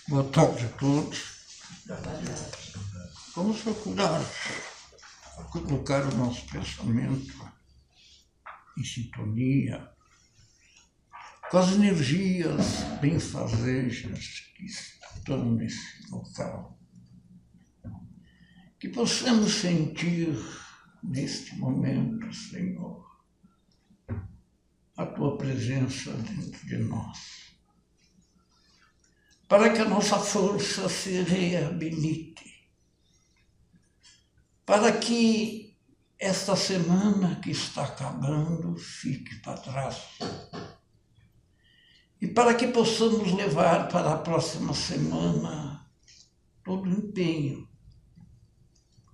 Boa tarde a todos. Vamos procurar colocar o nosso pensamento em sintonia com as energias benfazejas que estão nesse local. Que possamos sentir neste momento, Senhor, a Tua presença dentro de nós, para que a nossa força se reabilite, para que esta semana que está acabando fique para trás e para que possamos levar para a próxima semana todo o empenho,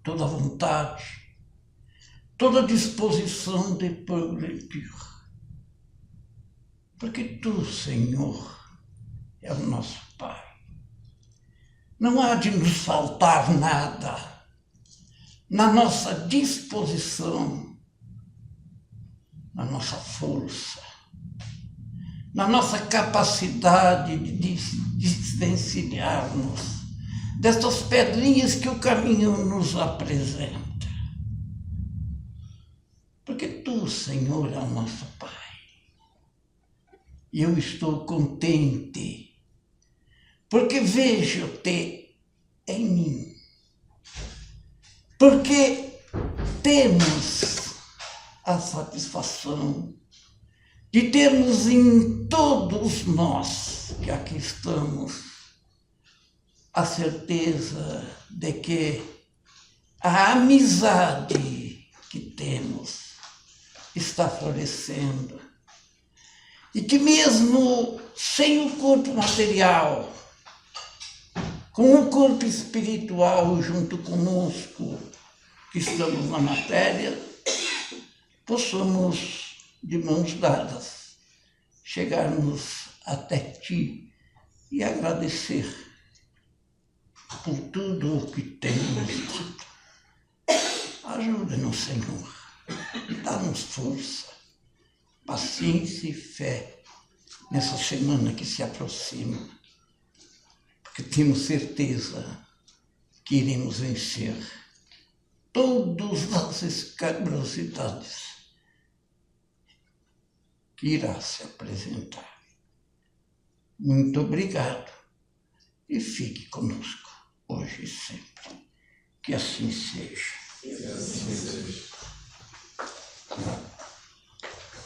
toda a vontade, toda a disposição de progredir. Porque Tu, Senhor, é o nosso Pai. Não há de nos faltar nada na nossa disposição, na nossa força, na nossa capacidade de desvencilhar-nos destas pedrinhas que o caminho nos apresenta. Porque Tu, Senhor, é o nosso Pai. E eu estou contente, porque vejo-Te em mim. Porque temos a satisfação de termos em todos nós que aqui estamos a certeza de que a amizade que temos está florescendo e que mesmo sem o corpo material, com o corpo espiritual junto conosco, que estamos na matéria, possamos, de mãos dadas, chegarmos até Ti e agradecer por tudo o que temos dado. Ajuda-nos, Senhor, dá-nos força, paciência e fé nessa semana que se aproxima, porque temos certeza que iremos vencer todas as escabrosidades que irá se apresentar. Muito obrigado e fique conosco hoje e sempre. Que assim seja.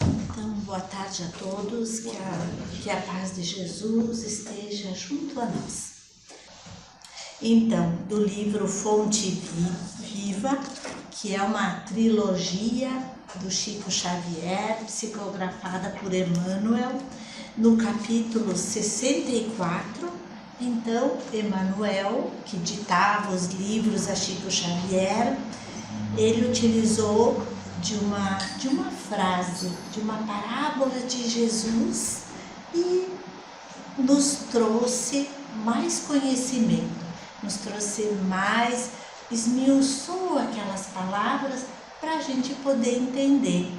Então, boa tarde a todos, que a paz de Jesus esteja junto a nós. Então, do livro Fonte Viva, que é uma trilogia do Chico Xavier, psicografada por Emmanuel, no capítulo 64, então, Emmanuel, que ditava os livros a Chico Xavier, ele utilizou de uma frase, de uma parábola de Jesus e nos trouxe mais conhecimento, nos trouxe mais, esmiuçou aquelas palavras para a gente poder entender.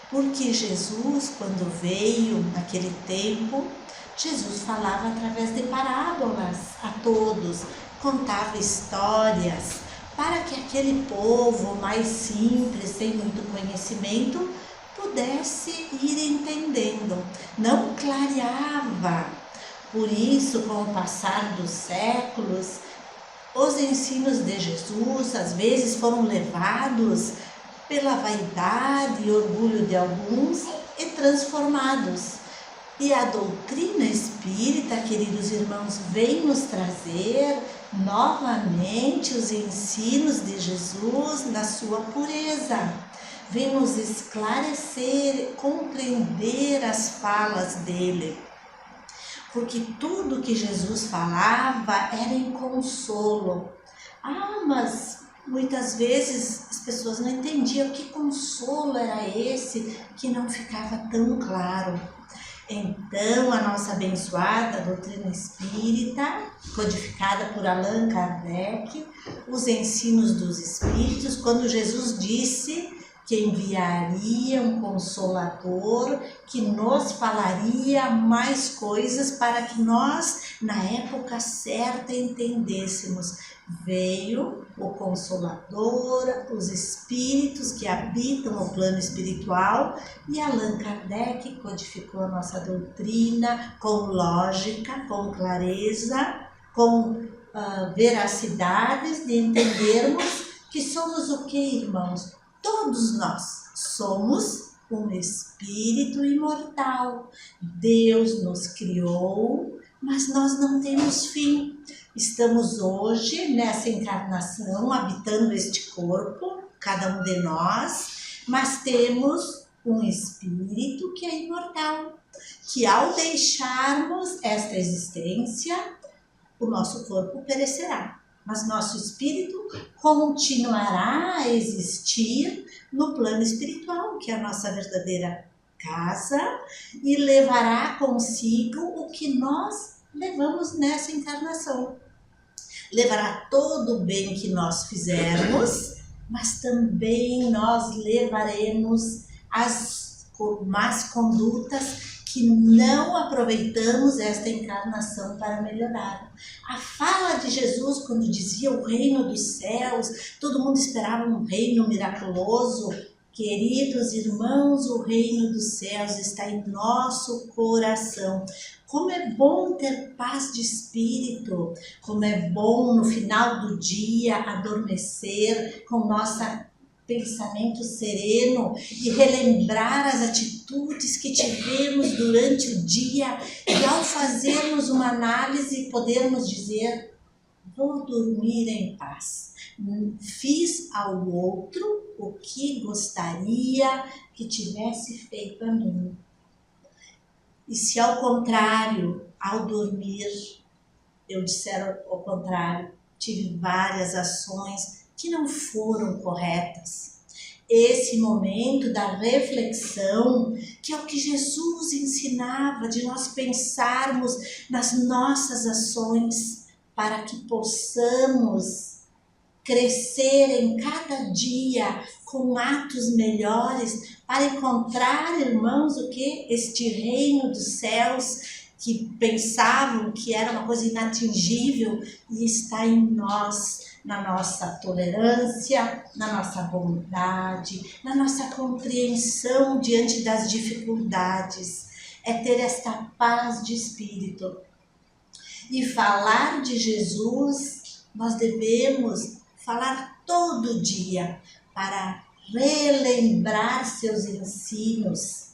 Porque Jesus, quando veio naquele tempo, Jesus falava através de parábolas a todos, contava histórias, para que aquele povo mais simples, sem muito conhecimento, pudesse ir entendendo. Não clareava. Por isso, com o passar dos séculos, os ensinos de Jesus, às vezes, foram levados pela vaidade e orgulho de alguns e transformados. E a doutrina espírita, queridos irmãos, vem nos trazer novamente os ensinos de Jesus na sua pureza. Vem nos esclarecer, compreender as falas dele. Porque tudo que Jesus falava era em consolo. Mas muitas vezes as pessoas não entendiam que consolo era esse que não ficava tão claro. Então, a nossa abençoada doutrina espírita, codificada por Allan Kardec, os ensinos dos espíritos, quando Jesus disse que enviaria um Consolador, que nos falaria mais coisas para que nós, na época certa, entendêssemos. Veio o Consolador, os espíritos que habitam o plano espiritual, e Allan Kardec codificou a nossa doutrina com lógica, com clareza, com veracidades, de entendermos que somos o que, irmãos? Todos nós somos um espírito imortal. Deus nos criou, mas nós não temos fim. Estamos hoje nessa encarnação, habitando este corpo, cada um de nós, mas temos um espírito que é imortal, que ao deixarmos esta existência, o nosso corpo perecerá, mas nosso espírito continuará a existir no plano espiritual, que é a nossa verdadeira casa, e levará consigo o que nós levamos nessa encarnação. Levará todo o bem que nós fizermos, mas também nós levaremos as más condutas que não aproveitamos esta encarnação para melhorar. A fala de Jesus, quando dizia o reino dos céus, todo mundo esperava um reino miraculoso. Queridos irmãos, o reino dos céus está em nosso coração. Como é bom ter paz de espírito, como é bom no final do dia adormecer com nosso pensamento sereno e relembrar as atitudes que tivemos durante o dia, e ao fazermos uma análise podermos dizer: vou dormir em paz. Fiz ao outro o que gostaria que tivesse feito a mim. E se ao contrário, ao dormir, eu disser ao contrário, tive várias ações que não foram corretas. Esse momento da reflexão, que é o que Jesus ensinava, de nós pensarmos nas nossas ações, para que possamos crescer em cada dia com atos melhores, para encontrar, irmãos, o que? Este reino dos céus, que pensavam que era uma coisa inatingível, e está em nós, na nossa tolerância, na nossa bondade, na nossa compreensão diante das dificuldades. É ter esta paz de espírito. E falar de Jesus, nós devemos falar todo dia para relembrar seus ensinos.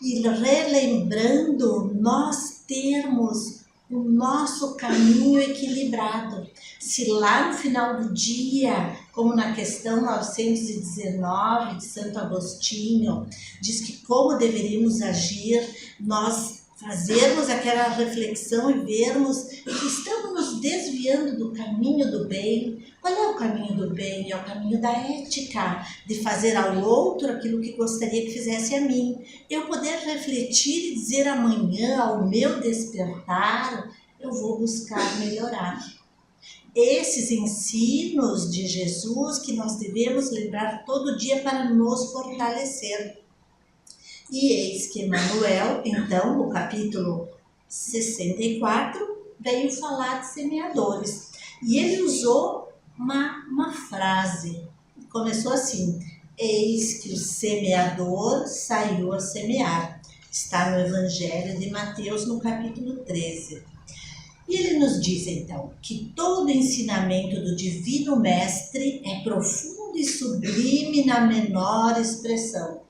E relembrando, nós termos o nosso caminho equilibrado. Se lá no final do dia, como na questão 919 de Santo Agostinho, diz que como deveríamos agir, nós fazermos aquela reflexão e vermos que estamos nos desviando do caminho do bem. Qual é o caminho do bem? É o caminho da ética, de fazer ao outro aquilo que gostaria que fizesse a mim. Eu poder refletir e dizer amanhã, ao meu despertar, eu vou buscar melhorar. Esses ensinos de Jesus que nós devemos lembrar todo dia para nos fortalecer. E eis que Emmanuel, então, no capítulo 64, veio falar de semeadores. E ele usou uma frase. Começou assim: eis que o semeador saiu a semear. Está no Evangelho de Mateus, no capítulo 13. E ele nos diz, então, que todo ensinamento do Divino Mestre é profundo e sublime na menor expressão.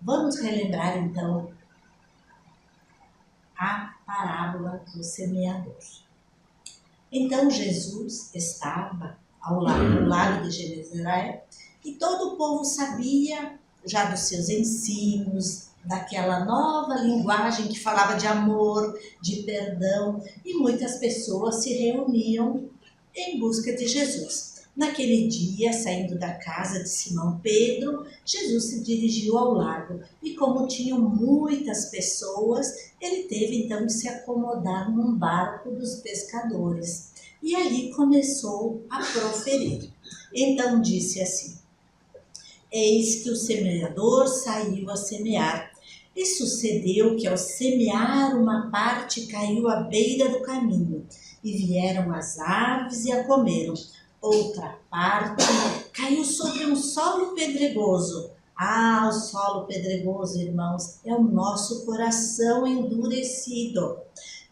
Vamos relembrar, então, a parábola do semeador. Então, Jesus estava no lago de Genezaré e todo o povo sabia já dos seus ensinos, daquela nova linguagem que falava de amor, de perdão, e muitas pessoas se reuniam em busca de Jesus. Naquele dia, saindo da casa de Simão Pedro, Jesus se dirigiu ao lago e, como tinham muitas pessoas, ele teve então de se acomodar num barco dos pescadores e ali começou a proferir. Então disse assim: Eis que o semeador saiu a semear. E sucedeu que ao semear uma parte caiu à beira do caminho, e vieram as aves e a comeram. Outra parte caiu sobre um solo pedregoso. Ah, o solo pedregoso, irmãos, é o nosso coração endurecido.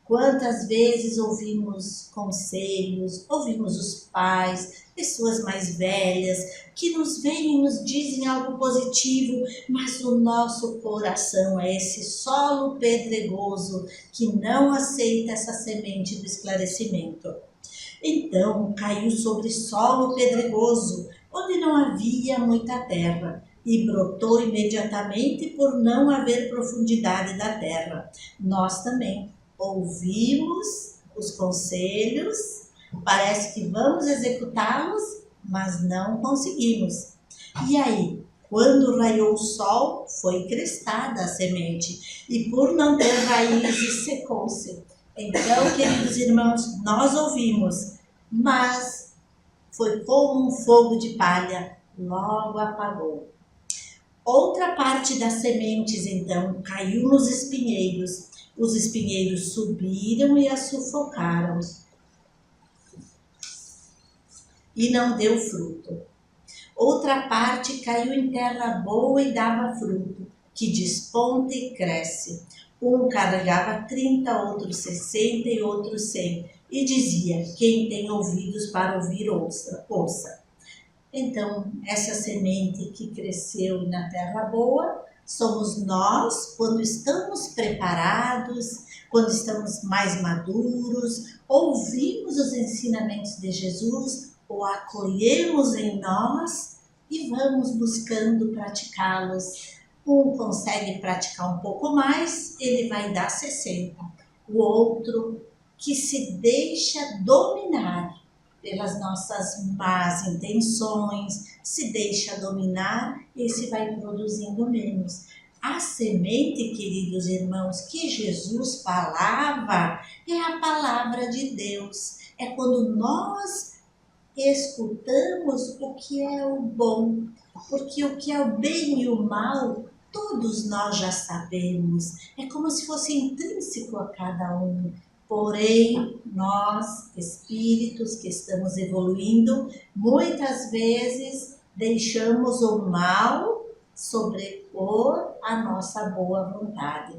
Quantas vezes ouvimos conselhos, ouvimos os pais, pessoas mais velhas, que nos vêm e nos dizem algo positivo, mas o nosso coração é esse solo pedregoso que não aceita essa semente do esclarecimento. Então caiu sobre solo pedregoso, onde não havia muita terra, e brotou imediatamente por não haver profundidade da terra. Nós também ouvimos os conselhos, parece que vamos executá-los, mas não conseguimos. E aí, quando raiou o sol, foi crestada a semente, e por não ter raízes, secou-se. Então, queridos irmãos, nós ouvimos, mas foi como um fogo de palha, logo apagou. Outra parte das sementes, então, caiu nos espinheiros. Os espinheiros subiram e a sufocaram, e não deu fruto. Outra parte caiu em terra boa e dava fruto, que desponta e cresce. Um carregava 30, outro 60 e outro 100. E dizia, quem tem ouvidos para ouvir, ouça. Então, essa semente que cresceu na terra boa, somos nós quando estamos preparados, quando estamos mais maduros, ouvimos os ensinamentos de Jesus, o acolhemos em nós e vamos buscando praticá-los. Um consegue praticar um pouco mais, ele vai dar 60. O outro que se deixa dominar pelas nossas más intenções, se deixa dominar, esse vai produzindo menos. A semente, queridos irmãos, que Jesus falava, é a palavra de Deus. É quando nós escutamos o que é o bom, porque o que é o bem e o mal, todos nós já sabemos. É como se fosse intrínseco a cada um. Porém, nós, espíritos que estamos evoluindo, muitas vezes deixamos o mal sobrepor a nossa boa vontade.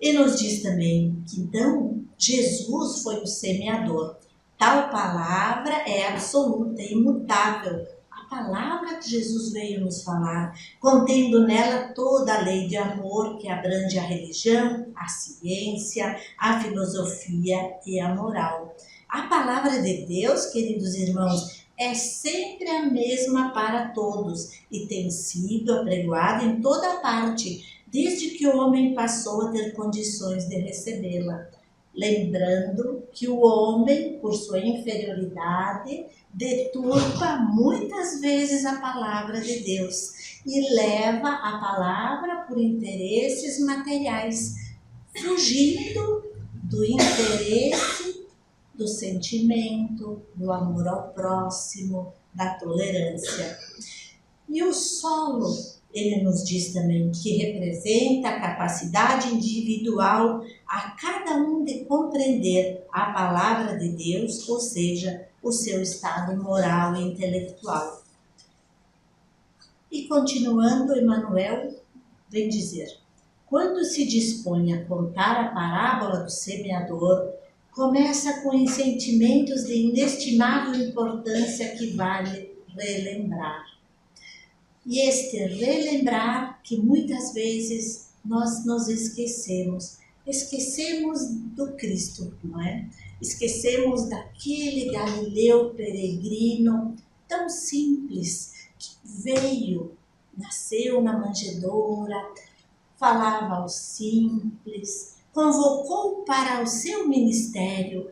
E nos diz também que, então, Jesus foi o semeador. Tal palavra é absoluta, é imutável. A palavra que Jesus veio nos falar, contendo nela toda a lei de amor que abrange a religião, a ciência, a filosofia e a moral. A palavra de Deus, queridos irmãos, é sempre a mesma para todos e tem sido apregoada em toda parte, desde que o homem passou a ter condições de recebê-la. Lembrando que o homem, por sua inferioridade, deturpa muitas vezes a palavra de Deus e leva a palavra por interesses materiais, fugindo do interesse, do sentimento, do amor ao próximo, da tolerância. E o solo, ele nos diz também que representa a capacidade individual a cada um de compreender a palavra de Deus, ou seja, o seu estado moral e intelectual. E continuando, Emmanuel vem dizer, quando se dispõe a contar a parábola do semeador, começa com sentimentos de inestimável importância que vale relembrar. E este relembrar que muitas vezes nós nos esquecemos do Cristo, não é? Esquecemos daquele Galileu peregrino tão simples, que veio, nasceu na manjedoura, falava aos simples, convocou para o seu ministério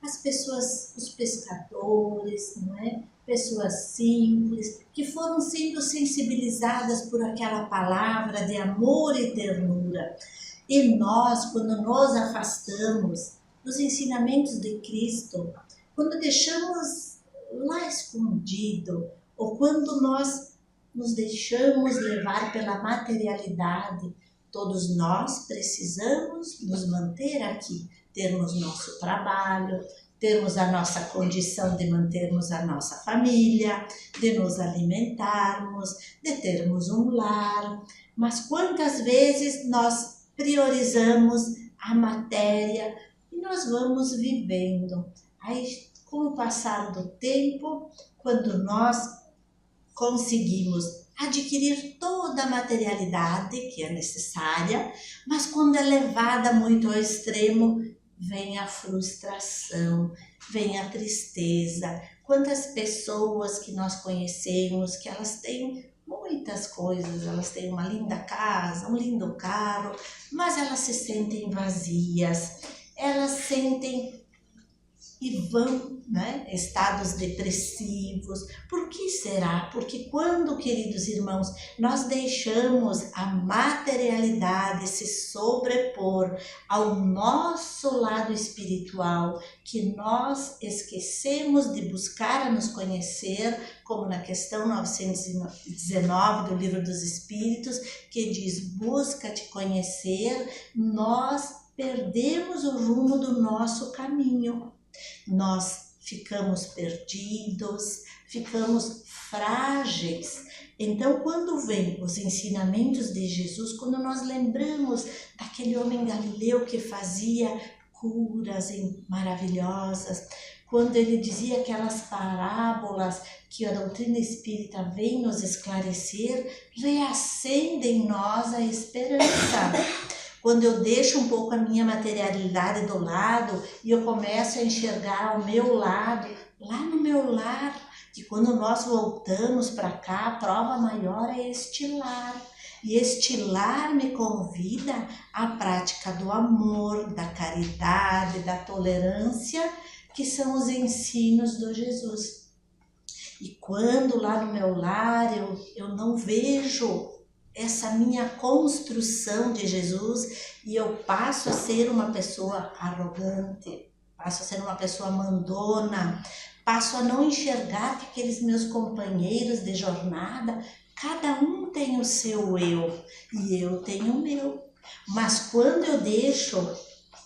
as pessoas, os pescadores, não é? Pessoas simples, que foram sendo sensibilizadas por aquela palavra de amor e ternura. E nós, quando nos afastamos dos ensinamentos de Cristo, quando deixamos lá escondido, ou quando nós nos deixamos levar pela materialidade. Todos nós precisamos nos manter aqui, termos nosso trabalho, termos a nossa condição de mantermos a nossa família, de nos alimentarmos, de termos um lar. Mas quantas vezes nós priorizamos a matéria e nós vamos vivendo. Aí, com o passar do tempo, quando nós conseguimos adquirir toda a materialidade que é necessária, mas quando é levada muito ao extremo, vem a frustração, vem a tristeza. Quantas pessoas que nós conhecemos, que elas têm muitas coisas, elas têm uma linda casa, um lindo carro, mas elas se sentem vazias, elas sentem e vão, estados depressivos. Por que será? Porque quando, queridos irmãos, nós deixamos a materialidade se sobrepor ao nosso lado espiritual, que nós esquecemos de buscar a nos conhecer, como na questão 919 do Livro dos Espíritos, que diz: busca te conhecer, nós perdemos o rumo do nosso caminho. Nós ficamos perdidos, ficamos frágeis. Então, quando vem os ensinamentos de Jesus, quando nós lembramos daquele homem galileu que fazia curas maravilhosas, quando ele dizia aquelas parábolas que a doutrina espírita vem nos esclarecer, reacende em nós a esperança. Quando eu deixo um pouco a minha materialidade do lado e eu começo a enxergar o meu lado, lá no meu lar, que quando nós voltamos para cá, a prova maior é este lar. E este lar me convida à prática do amor, da caridade, da tolerância, que são os ensinos do Jesus. E quando lá no meu lar eu não vejo essa minha construção de Jesus e eu passo a ser uma pessoa arrogante, passo a ser uma pessoa mandona, passo a não enxergar que aqueles meus companheiros de jornada, cada um tem o seu eu e eu tenho o meu. Mas quando eu deixo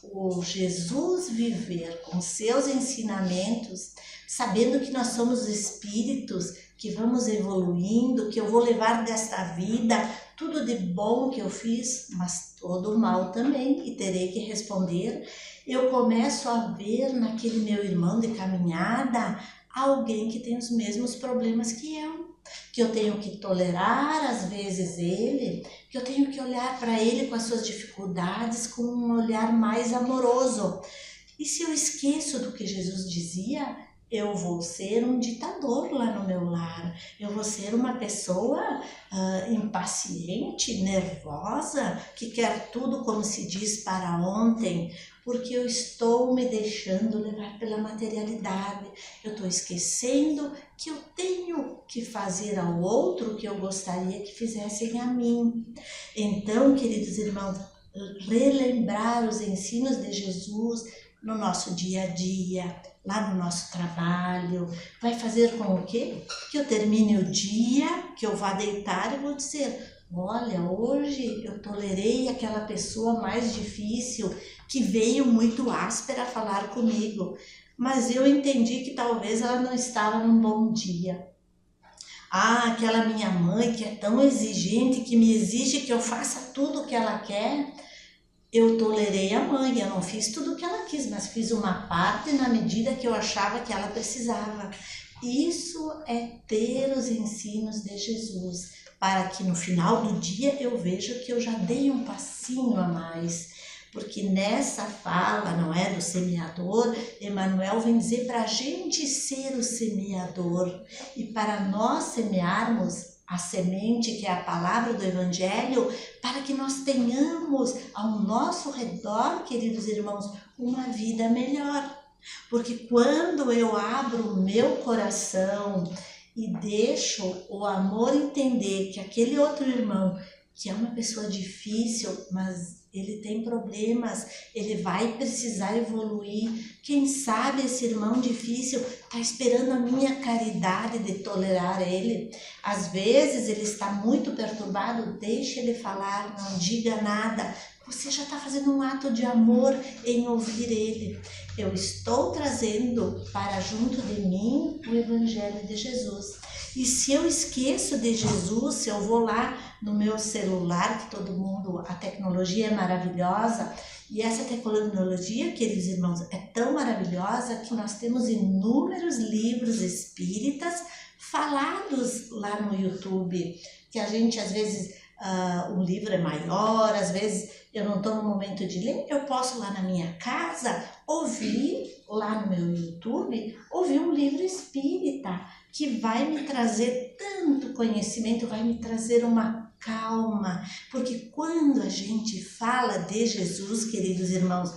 o Jesus viver com seus ensinamentos, sabendo que nós somos espíritos, que vamos evoluindo, que eu vou levar desta vida tudo de bom que eu fiz, mas todo o mal também, e terei que responder, eu começo a ver naquele meu irmão de caminhada alguém que tem os mesmos problemas que eu tenho que tolerar às vezes ele, que eu tenho que olhar para ele com as suas dificuldades com um olhar mais amoroso. E se eu esqueço do que Jesus dizia, eu vou ser um ditador lá no meu lar, eu vou ser uma pessoa impaciente, nervosa, que quer tudo como se diz para ontem, porque eu estou me deixando levar pela materialidade, eu estou esquecendo que eu tenho que fazer ao outro o que eu gostaria que fizessem a mim. Então, queridos irmãos, relembrar os ensinos de Jesus no nosso dia a dia, lá no nosso trabalho, vai fazer com o quê? Que eu termine o dia, que eu vá deitar e vou dizer: olha, hoje eu tolerei aquela pessoa mais difícil, que veio muito áspera falar comigo, mas eu entendi que talvez ela não estava num bom dia. Ah, aquela minha mãe que é tão exigente, que me exige que eu faça tudo o que ela quer. Eu tolerei a mãe, eu não fiz tudo o que ela quis, mas fiz uma parte na medida que eu achava que ela precisava. Isso é ter os ensinos de Jesus, para que no final do dia eu veja que eu já dei um passinho a mais. Porque nessa fala, não é, do semeador, Emmanuel vem dizer para a gente ser o semeador. E para nós semearmos a semente, que é a palavra do Evangelho, para que nós tenhamos ao nosso redor, queridos irmãos, uma vida melhor. Porque quando eu abro o meu coração e deixo o amor entender que aquele outro irmão, que é uma pessoa difícil, mas ele tem problemas, ele vai precisar evoluir. Quem sabe esse irmão difícil está esperando a minha caridade de tolerar ele. Às vezes ele está muito perturbado, deixe ele falar, não diga nada. Você já está fazendo um ato de amor em ouvir ele. Eu estou trazendo para junto de mim o Evangelho de Jesus. E se eu esqueço de Jesus, se eu vou lá no meu celular, que todo mundo, a tecnologia é maravilhosa, e essa tecnologia, queridos irmãos, é tão maravilhosa que nós temos inúmeros livros espíritas falados lá no YouTube, que a gente às vezes, o livro é maior, às vezes eu não estou no momento de ler, eu posso lá na minha casa ouvir, lá no meu YouTube, ouvir um livro espírita que vai me trazer tanto conhecimento, vai me trazer uma calma, porque quando a gente fala de Jesus, queridos irmãos,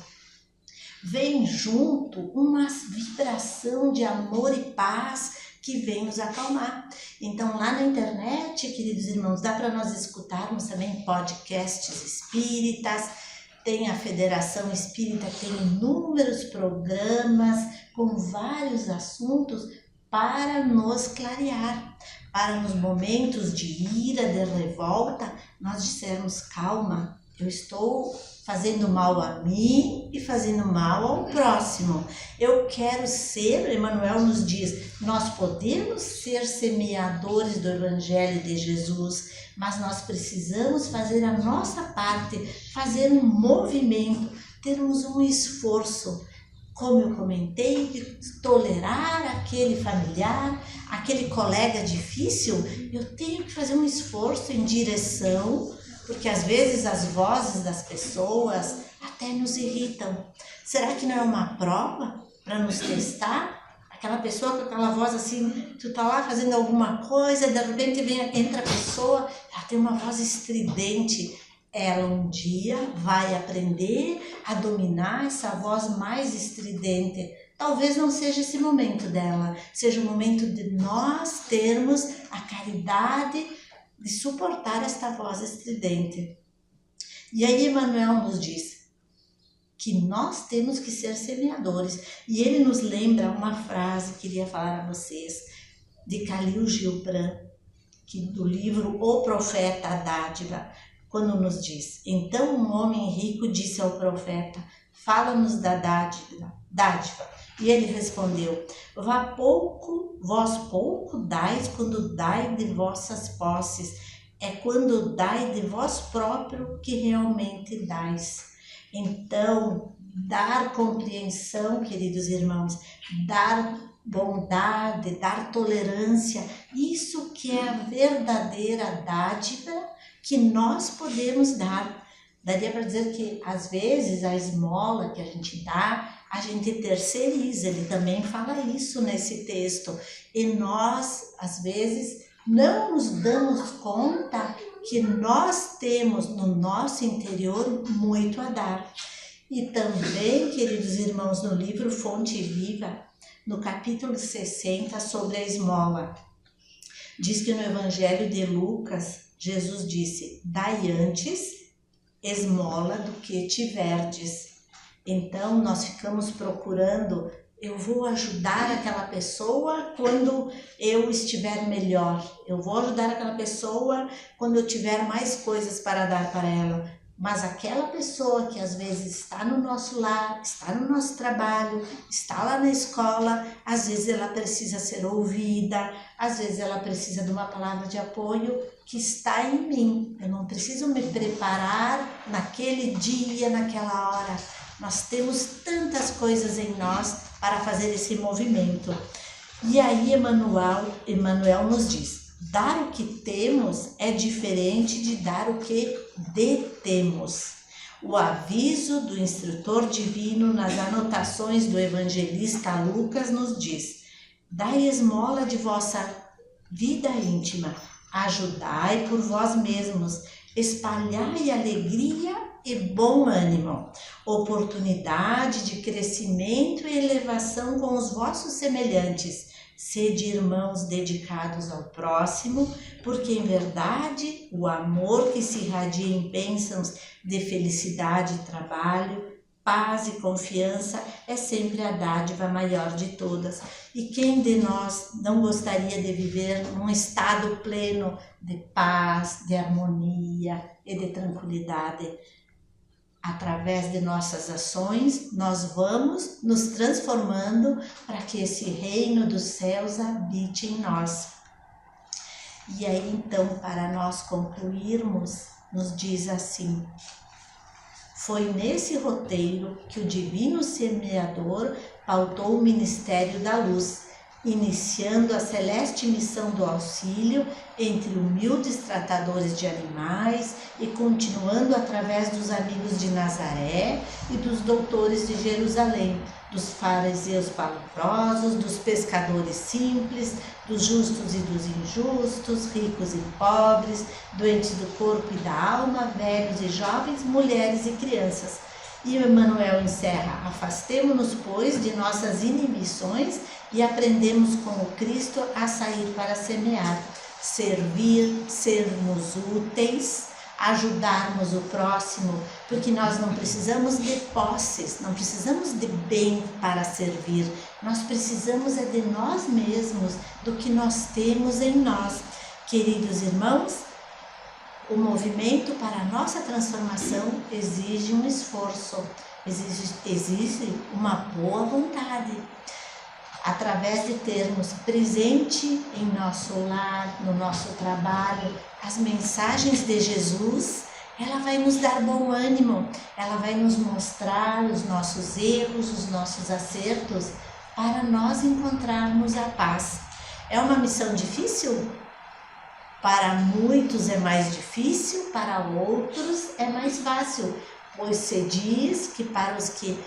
vem junto uma vibração de amor e paz que vem nos acalmar. Então lá na internet, queridos irmãos, dá para nós escutarmos também podcasts espíritas, tem a Federação Espírita, tem inúmeros programas com vários assuntos para nos clarear, para nos momentos de ira, de revolta, nós dissermos, calma, eu estou fazendo mal a mim e fazendo mal ao próximo. Eu quero ser, Emmanuel nos diz, nós podemos ser semeadores do Evangelho de Jesus, mas nós precisamos fazer a nossa parte, fazer um movimento, termos um esforço, como eu comentei, de tolerar aquele familiar, aquele colega difícil. Eu tenho que fazer um esforço em direção, porque às vezes as vozes das pessoas até nos irritam. Será que não é uma prova para nos testar? Aquela pessoa com aquela voz assim, tu tá lá fazendo alguma coisa, de repente entra a pessoa, ela tem uma voz estridente. Ela um dia vai aprender a dominar essa voz mais estridente. Talvez não seja esse momento dela, seja o momento de nós termos a caridade de suportar esta voz estridente. E aí Emmanuel nos diz que nós temos que ser semeadores. E ele nos lembra uma frase que queria falar a vocês, de Khalil Gibran, do livro O Profeta, a Dádiva, quando nos diz, então um homem rico disse ao profeta, fala-nos da dádiva. E ele respondeu, vós pouco dais quando dai de vossas posses, é quando dai de vós próprio que realmente dais. Então, dar compreensão, queridos irmãos, dar bondade, dar tolerância, isso que é a verdadeira dádiva que nós podemos dar. Daria para dizer que, às vezes, a esmola que a gente dá, a gente terceiriza. Ele também fala isso nesse texto. E nós, às vezes, não nos damos conta que nós temos no nosso interior muito a dar. E também, queridos irmãos, no livro Fonte Viva, no capítulo 60, sobre a esmola, diz que no Evangelho de Lucas, Jesus disse, dai antes esmola do que tiverdes. Então, nós ficamos procurando, eu vou ajudar aquela pessoa quando eu estiver melhor. Eu vou ajudar aquela pessoa quando eu tiver mais coisas para dar para ela. Mas aquela pessoa que às vezes está no nosso lar, está no nosso trabalho, está lá na escola, às vezes ela precisa ser ouvida, às vezes ela precisa de uma palavra de apoio que está em mim. Eu não preciso me preparar naquele dia, naquela hora. Nós temos tantas coisas em nós para fazer esse movimento. E aí Emmanuel nos diz, dar o que temos é diferente de dar o que detemos. O aviso do instrutor divino nas anotações do evangelista Lucas nos diz, dai esmola de vossa vida íntima, ajudai por vós mesmos, espalhai alegria e bom ânimo, oportunidade de crescimento e elevação com os vossos semelhantes. Sede irmãos dedicados ao próximo, porque em verdade o amor que se irradia em bênçãos de felicidade e trabalho, paz e confiança é sempre a dádiva maior de todas. E quem de nós não gostaria de viver num estado pleno de paz, de harmonia e de tranquilidade? Através de nossas ações, nós vamos nos transformando para que esse reino dos céus habite em nós. E aí, então, para nós concluirmos, nos diz assim: foi nesse roteiro que o divino semeador pautou o ministério da luz, iniciando a celeste missão do auxílio entre humildes tratadores de animais e continuando através dos amigos de Nazaré e dos doutores de Jerusalém, dos fariseus paloprosos, dos pescadores simples, dos justos e dos injustos, ricos e pobres, doentes do corpo e da alma, velhos e jovens, mulheres e crianças. E Emmanuel encerra: afastemo-nos, pois, de nossas inibições e aprendemos com o Cristo a sair para semear, servir, sermos úteis, ajudarmos o próximo, porque nós não precisamos de posses, não precisamos de bem para servir, nós precisamos é de nós mesmos, do que nós temos em nós. Queridos irmãos, o movimento para a nossa transformação exige um esforço, exige uma boa vontade. Através de termos presente em nosso lar, no nosso trabalho, as mensagens de Jesus, ela vai nos dar bom ânimo, ela vai nos mostrar os nossos erros, os nossos acertos, para nós encontrarmos a paz. É uma missão difícil? Para muitos é mais difícil, para outros é mais fácil, pois se diz que para os que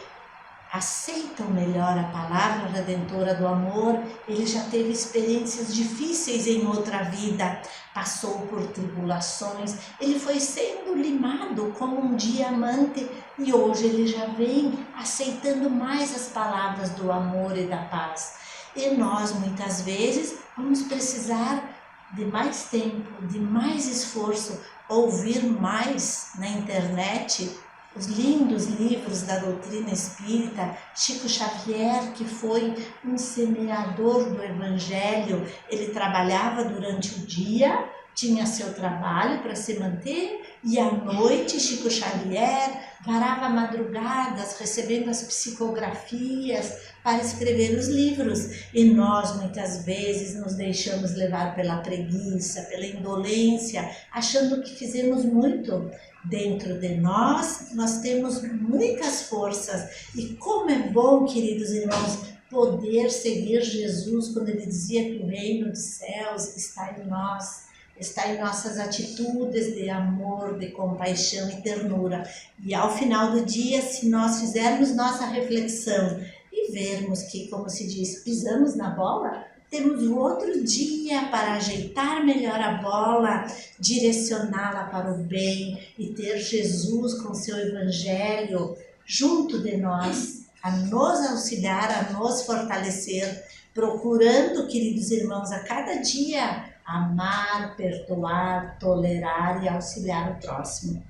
aceitam melhor a palavra redentora do amor, ele já teve experiências difíceis em outra vida, passou por tribulações, ele foi sendo limado como um diamante e hoje ele já vem aceitando mais as palavras do amor e da paz. E nós muitas vezes vamos precisar de mais tempo, de mais esforço, ouvir mais na internet os lindos livros da doutrina espírita. Chico Xavier, que foi um semeador do Evangelho, ele trabalhava durante o dia, tinha seu trabalho para se manter, e à noite Chico Xavier varava madrugadas recebendo as psicografias para escrever os livros. E nós muitas vezes nos deixamos levar pela preguiça, pela indolência, achando que fizemos muito. Dentro de nós temos muitas forças, e como é bom, queridos irmãos, poder seguir Jesus quando ele dizia que o reino dos céus está em nós, está em nossas atitudes de amor, de compaixão e ternura. E ao final do dia, se nós fizermos nossa reflexão e vermos que, como se diz, pisamos na bola, temos o outro dia para ajeitar melhor a bola, direcioná-la para o bem e ter Jesus com seu Evangelho junto de nós, a nos auxiliar, a nos fortalecer, procurando, queridos irmãos, a cada dia amar, perdoar, tolerar e auxiliar o próximo.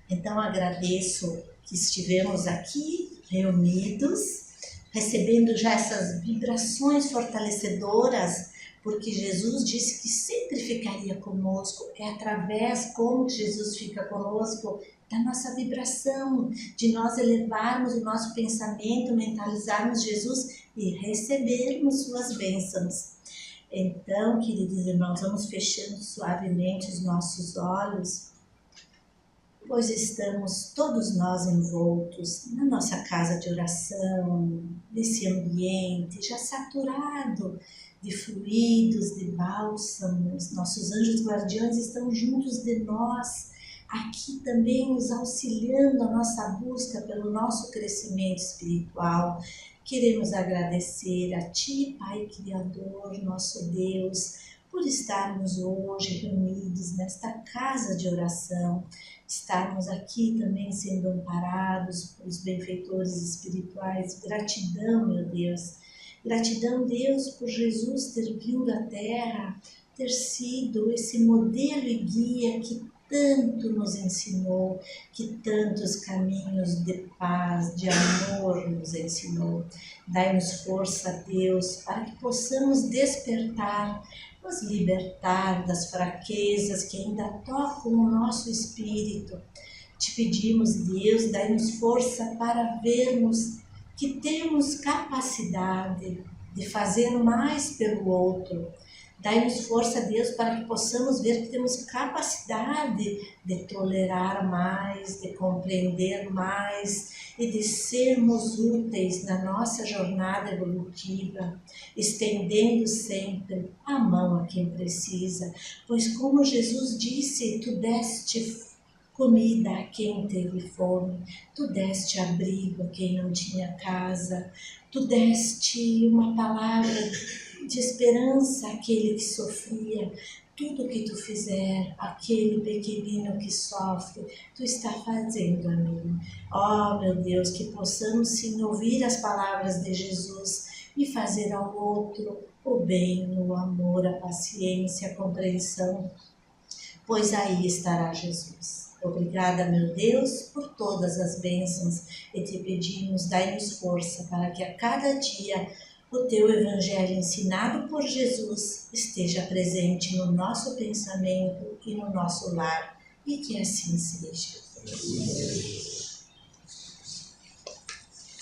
Então agradeço que estivemos aqui reunidos, recebendo já essas vibrações fortalecedoras, porque Jesus disse que sempre ficaria conosco. É através como Jesus fica conosco, da nossa vibração, de nós elevarmos o nosso pensamento, mentalizarmos Jesus e recebermos suas bênçãos. Então, queridos irmãos, vamos fechando suavemente os nossos olhos, pois estamos todos nós envoltos na nossa casa de oração, nesse ambiente já saturado de fluidos, de bálsamos. Nossos anjos guardiões estão juntos de nós, aqui também nos auxiliando a nossa busca pelo nosso crescimento espiritual. Queremos agradecer a Ti, Pai Criador, nosso Deus, por estarmos hoje reunidos nesta casa de oração. estarmos aqui também sendo amparados pelos benfeitores espirituais. Gratidão, meu Deus. Gratidão, Deus, por Jesus ter vindo à Terra, ter sido esse modelo e guia que tanto nos ensinou, que tantos caminhos de paz, de amor nos ensinou. Dai-nos força, Deus, para que possamos despertar, nos libertar das fraquezas que ainda tocam o nosso espírito. Te pedimos, Deus, dai-nos força para vermos que temos capacidade de fazer mais pelo outro. Dai-nos força, Deus, para que possamos ver que temos capacidade de tolerar mais, de compreender mais e de sermos úteis na nossa jornada evolutiva, estendendo sempre a mão a quem precisa. Pois como Jesus disse, tu deste comida a quem teve fome, tu deste abrigo a quem não tinha casa, tu deste uma palavra de esperança àquele que sofria. Tudo que tu fizer, aquele pequenino que sofre, tu está fazendo a mim. Oh, meu Deus, que possamos sim ouvir as palavras de Jesus e fazer ao outro o bem, o amor, a paciência, a compreensão, pois aí estará Jesus. Obrigada, meu Deus, por todas as bênçãos e te pedimos, dai-nos força para que a cada dia o teu Evangelho ensinado por Jesus esteja presente no nosso pensamento e no nosso lar, e que assim seja.